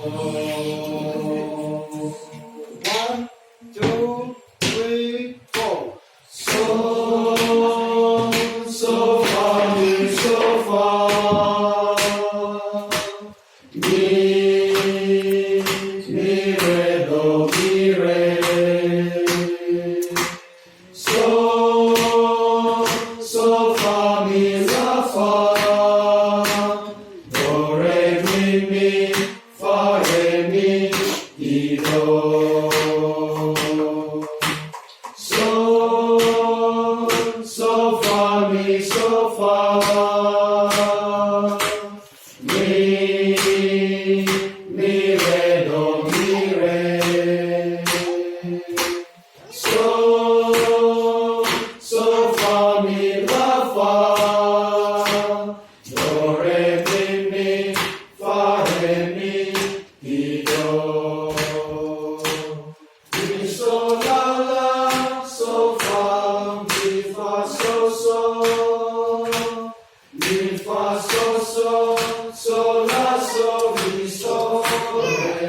One, two, three, four. So far, mi, so far. Mi, re, do, mi, re. So far, mi, la, fa. Do, re, mi, fa, re, mi, do. So far, mi, so far. Mi, re, do, mi, re. So far, mi, la, fa. Do, re, mi, fa, re, mi, do. Mi, so, la, so, fa, mi, fa, so. Mi, fa, so, la, so, mi, so, re.